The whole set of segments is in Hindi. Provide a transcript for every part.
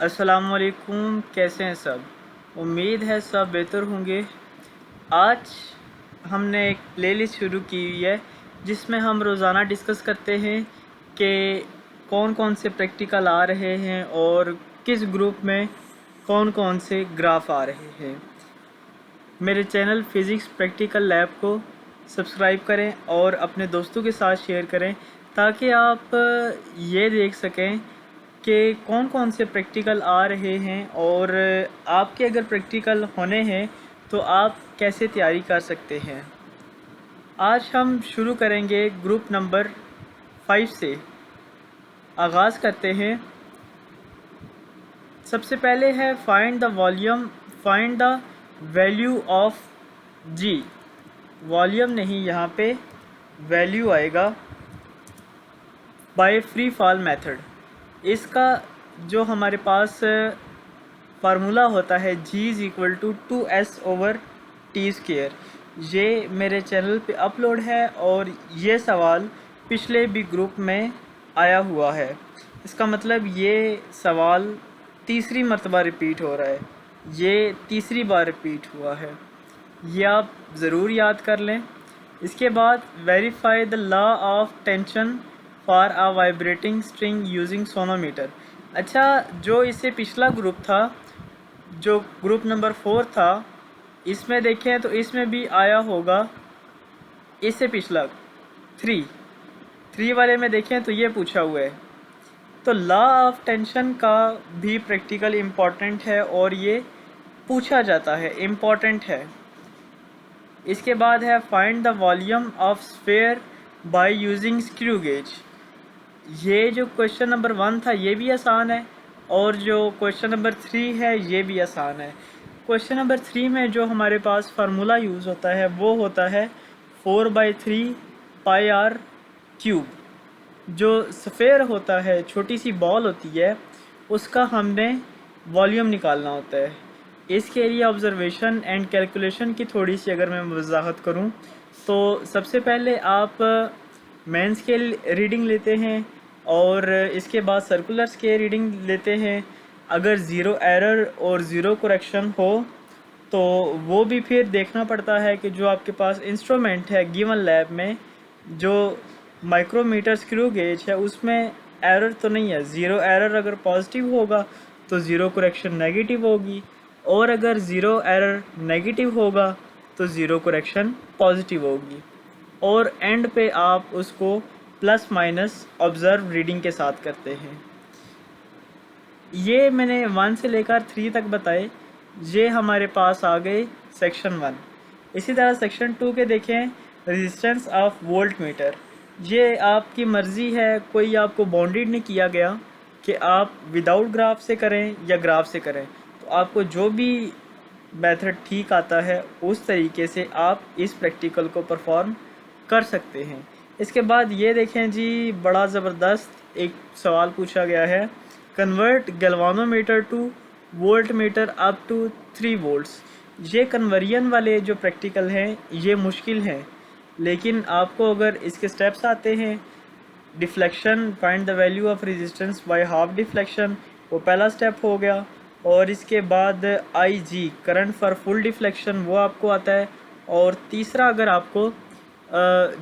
अस्सलामुअलैकुम, कैसे हैं सब। उम्मीद है सब बेहतर होंगे। आज हमने एक प्लेलिस्ट शुरू की हुई है जिसमें हम रोज़ाना डिस्कस करते हैं कि कौन कौन से प्रैक्टिकल आ रहे हैं और किस ग्रुप में कौन कौन से ग्राफ आ रहे हैं। मेरे चैनल फिज़िक्स प्रैक्टिकल लैब को सब्सक्राइब करें और अपने दोस्तों के साथ शेयर करें ताकि आप ये देख सकें कि कौन कौन से प्रैक्टिकल आ रहे हैं और आपके अगर प्रैक्टिकल होने हैं तो आप कैसे तैयारी कर सकते हैं। आज हम शुरू करेंगे ग्रुप नंबर 5 से। आगाज़ करते हैं। सबसे पहले है find the value of G. Volume नहीं, यहाँ पे वैल्यू आएगा बाय फ्री फॉल मेथड। इसका जो हमारे पास फार्मूला होता है जी इज़ इक्वल टू 2s/t²। ये मेरे चैनल पे अपलोड है और ये सवाल पिछले भी ग्रुप में आया हुआ है। इसका मतलब ये सवाल तीसरी मर्तबा रिपीट हो रहा है, ये तीसरी बार रिपीट हुआ है, ये आप ज़रूर याद कर लें। इसके बाद verify the law of tension for a vibrating string using sonometer. अच्छा, जो इससे पिछला ग्रुप था, जो ग्रुप नंबर 4 था, इसमें देखें तो इसमें भी आया होगा। इससे पिछला 3 वाले में देखें तो ये पूछा हुआ है। तो लॉ ऑफ टेंशन का भी प्रैक्टिकल इम्पॉर्टेंट है और ये पूछा जाता है, इम्पॉर्टेंट है। इसके बाद है find the volume of sphere by using screw gauge. ये जो क्वेश्चन नंबर 1 था ये भी आसान है और जो क्वेश्चन नंबर 3 है ये भी आसान है। क्वेश्चन नंबर 3 में जो हमारे पास फार्मूला यूज़ होता है वो होता है 4/3 πr³। जो स्फेयर होता है, छोटी सी बॉल होती है, उसका हमने वॉल्यूम निकालना होता है। इसके लिए ऑब्ज़र्वेशन एंड कैलकुलेशन की थोड़ी सी अगर मैं वजाहत करूं तो सबसे पहले आप मेन स्केल रीडिंग लेते हैं और इसके बाद सर्कुलर स्केल रीडिंग लेते हैं। अगर ज़ीरो एरर और ज़ीरो करेक्शन हो तो वो भी फिर देखना पड़ता है कि जो आपके पास इंस्ट्रूमेंट है गिवन लैब में, जो माइक्रोमीटर स्क्रू गेज है, उसमें एरर तो नहीं है। ज़ीरो एरर अगर पॉजिटिव होगा तो ज़ीरो करेक्शन नेगेटिव होगी, और अगर ज़ीरो एरर नेगेटिव होगा तो ज़ीरो करेक्शन पॉजिटिव होगी। और एंड पे आप उसको प्लस माइनस ऑब्ज़र्व रीडिंग के साथ करते हैं। ये मैंने 1 से लेकर 3 तक बताए। ये हमारे पास आ गए सेक्शन 1। इसी तरह सेक्शन 2 के देखें, रेजिस्टेंस ऑफ वोल्ट मीटर। ये आपकी मर्ज़ी है, कोई आपको बाउंडेड नहीं किया गया कि आप विदाउट ग्राफ से करें या ग्राफ से करें। तो आपको जो भी मेथड ठीक आता है उस तरीके से आप इस प्रैक्टिकल को परफॉर्म कर सकते हैं। इसके बाद ये देखें जी, बड़ा ज़बरदस्त एक सवाल पूछा गया है, convert galvanometer to volt meter up to 3 volts. ये कन्वर्जन वाले जो प्रैक्टिकल हैं ये मुश्किल हैं, लेकिन आपको अगर इसके स्टेप्स आते हैं, deflection, find the value of resistance by half deflection, वो पहला स्टेप हो गया। और इसके बाद IG current for full deflection, वो आपको आता है। और तीसरा अगर आपको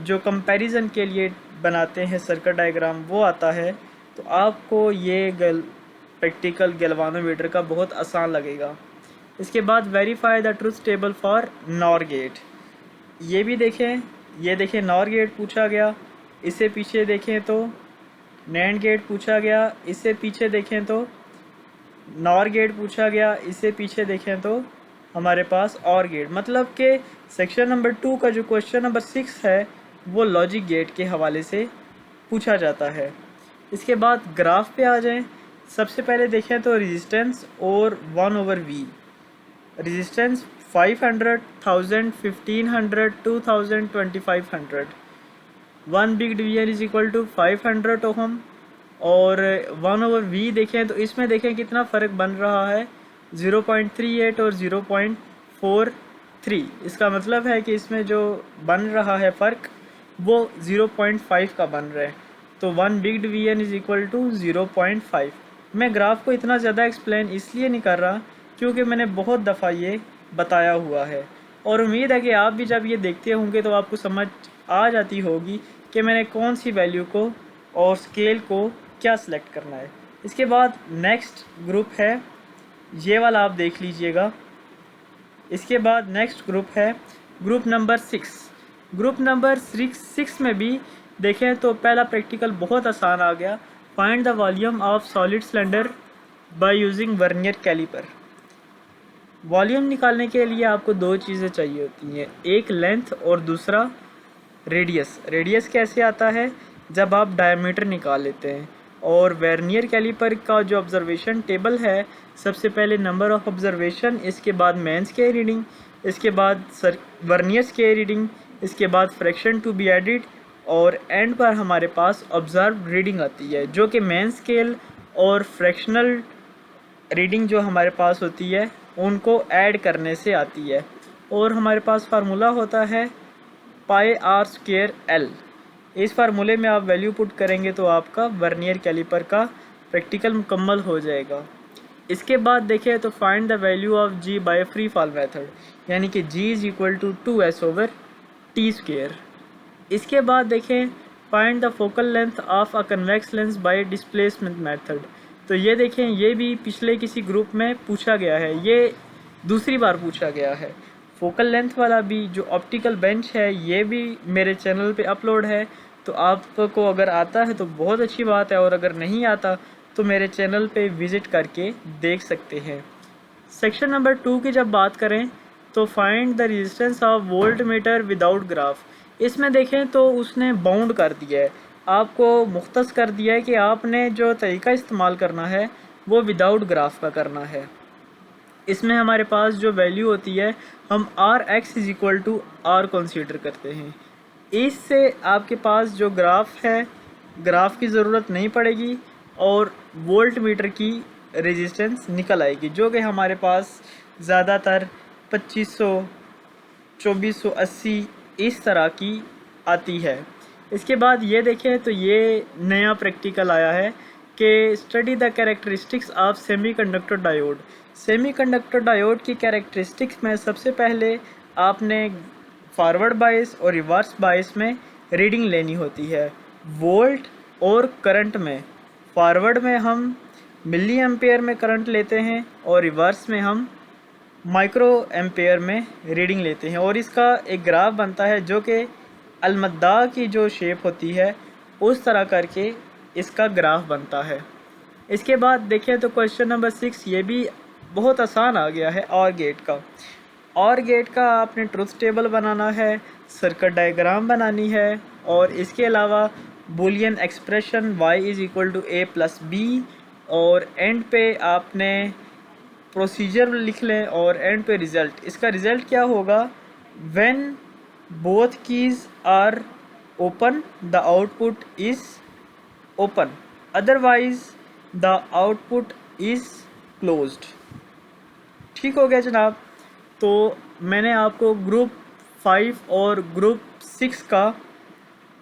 जो कंपैरिजन के लिए बनाते हैं सर्किट डायग्राम, वो आता है, तो आपको ये प्रैक्टिकल गैल्वानोमीटर का बहुत आसान लगेगा। इसके बाद verify the truth table for NOR gate. ये भी देखें, ये देखें नॉर गेट पूछा गया। इससे पीछे देखें तो नैंड गेट पूछा गया। इससे पीछे देखें तो नॉर गेट पूछा गया। इससे पीछे देखें तो हमारे पास और गेट। मतलब कि सेक्शन नंबर 2 का जो क्वेश्चन नंबर 6 है वो लॉजिक गेट के हवाले से पूछा जाता है। इसके बाद ग्राफ पे आ जाएं। सबसे पहले देखें तो रेजिस्टेंस और 1/V। Resistance 500, 1000, 1500, 2000, 2500। 1 big division is equal to 500 ohm. और 1/V देखें तो इसमें देखें कितना फ़र्क बन रहा है, 0.38 और 0.43। इसका मतलब है कि इसमें जो बन रहा है फ़र्क वो 0.5 का बन रहा है। तो 1 big division is equal to 0.5। मैं ग्राफ को इतना ज़्यादा एक्सप्लेन इसलिए नहीं कर रहा क्योंकि मैंने बहुत दफ़ा ये बताया हुआ है, और उम्मीद है कि आप भी जब ये देखते होंगे तो आपको समझ आ जाती होगी कि मैंने कौन सी वैल्यू को और स्केल को क्या सिलेक्ट करना है। इसके बाद नेक्स्ट ग्रुप है, ये वाला आप देख लीजिएगा। इसके बाद नेक्स्ट ग्रुप है ग्रुप नंबर 6। ग्रुप नंबर 6 में भी देखें तो पहला प्रैक्टिकल बहुत आसान आ गया। Find the volume of solid cylinder by using vernier calliper. Volume निकालने के लिए आपको दो चीज़ें चाहिए होती हैं, एक लेंथ और दूसरा रेडियस। रेडियस कैसे आता है? जब आप डायमीटर निकाल लेते हैं। और वर्नियर कैलिपर का जो ऑब्जर्वेशन टेबल है, सबसे पहले नंबर ऑफ ऑब्जर्वेशन, इसके बाद मेन स्केल रीडिंग, इसके बाद वर्नियर स्केल रीडिंग, इसके बाद फ्रैक्शन टू बी एडिड, और एंड पर हमारे पास ऑब्जर्व रीडिंग आती है, जो कि मेन स्केल और फ्रैक्शनल रीडिंग जो हमारे पास होती है उनको ऐड करने से आती है। और हमारे पास फार्मूला होता है पाई आर स्क्वायर एल। इस फार्मूले में आप वैल्यू पुट करेंगे तो आपका वर्नियर कैलिपर का प्रैक्टिकल मुकम्मल हो जाएगा। इसके बाद देखें तो find the value of g by free fall method, यानी कि g is equal to 2s over t square. इसके बाद देखें find the focal length of a convex lens by displacement method. तो ये देखें, ये भी पिछले किसी ग्रुप में पूछा गया है, ये दूसरी बार पूछा गया है। फोकल लेंथ वाला भी जो ऑप्टिकल बेंच है ये भी मेरे चैनल पे अपलोड है, तो आपको अगर आता है तो बहुत अच्छी बात है, और अगर नहीं आता तो मेरे चैनल पे विज़िट करके देख सकते हैं। सेक्शन नंबर 2 की जब बात करें तो find the resistance of volt meter without graph. इसमें देखें तो उसने बाउंड कर दिया है, आपको मुख्तस कर दिया है कि आपने जो तरीका इस्तेमाल करना है वो विदाउट ग्राफ का करना है। इसमें हमारे पास जो वैल्यू होती है हम R X is equal to R consider करते हैं। इससे आपके पास जो ग्राफ है, ग्राफ की ज़रूरत नहीं पड़ेगी और वोल्ट मीटर की रेजिस्टेंस निकल आएगी, जो कि हमारे पास ज़्यादातर 2500, 2480 इस तरह की आती है। इसके बाद ये देखें तो ये नया प्रैक्टिकल आया है कि study the characteristics of semiconductor diode. Semiconductor diode की कैरेक्टरिस्टिक्स में सबसे पहले आपने फॉरवर्ड बायस और रिवर्स बायस में रीडिंग लेनी होती है। वोल्ट और करंट में फॉरवर्ड में हम मिली एम्पेयर में करंट लेते हैं और रिवर्स में हम माइक्रो एम्पेयर में रीडिंग लेते हैं, और इसका एक ग्राफ बनता है जो कि अलमद्दा की जो शेप होती है उस तरह करके इसका ग्राफ बनता है। इसके बाद देखें तो क्वेश्चन नंबर 6 ये भी बहुत आसान आ गया है। और गेट का, और गेट का आपने ट्रुथ टेबल बनाना है, सर्किट डायग्राम बनानी है, और इसके अलावा Boolean expression y is equal to a plus B, और एंड पे आपने प्रोसीजर लिख लें और एंड पे रिज़ल्ट। इसका रिज़ल्ट क्या होगा? When both keys are open the output is open, otherwise the output is closed. ठीक हो गया जनाब। तो मैंने आपको ग्रुप 5 और ग्रुप 6 का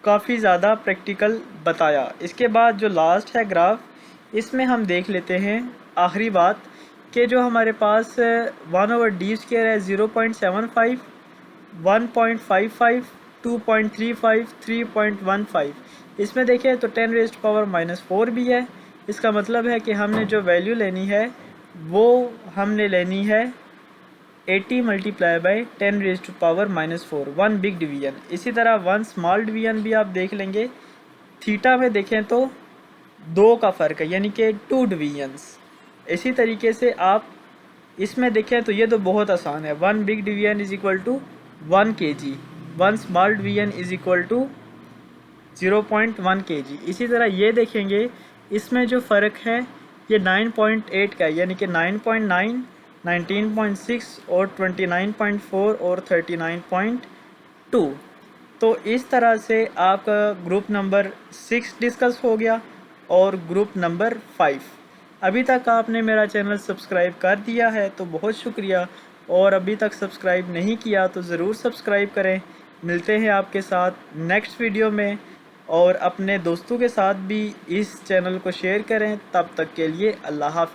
काफ़ी ज़्यादा प्रैक्टिकल बताया। इसके बाद जो लास्ट है ग्राफ, इसमें हम देख लेते हैं आखिरी बात कि जो हमारे पास 1/d² है 0.75, 1.55, 2.35, 3.15। इसमें देखें तो 10⁻⁻⁴ भी है। इसका मतलब है कि हमने जो वैल्यू लेनी है वो हमने लेनी है 80 × 10⁻⁻⁴, 1 बिग डिवीजन। इसी तरह 1 स्मॉल डिवीजन भी आप देख लेंगे। थीटा में देखें तो 2 का फ़र्क है, यानी कि 2 डिवीजन्स। इसी तरीके से आप इसमें देखें तो ये तो बहुत आसान है, 1 big division is equal to 1 kg, 1 small division is equal to 0.1 kg। इसी तरह ये देखेंगे इसमें जो फ़र्क है ये 9.8 का है, यानी कि 9.9, 19.6 और 29.4 और 39.2। तो इस तरह से आपका ग्रुप नंबर 6 डिस्कस हो गया और ग्रुप नंबर 5। अभी तक आपने मेरा चैनल सब्सक्राइब कर दिया है तो बहुत शुक्रिया, और अभी तक सब्सक्राइब नहीं किया तो ज़रूर सब्सक्राइब करें। मिलते हैं आपके साथ नेक्स्ट वीडियो में। और अपने दोस्तों के साथ भी इस चैनल को शेयर करें। तब तक के लिए अल्लाह हाफिज़।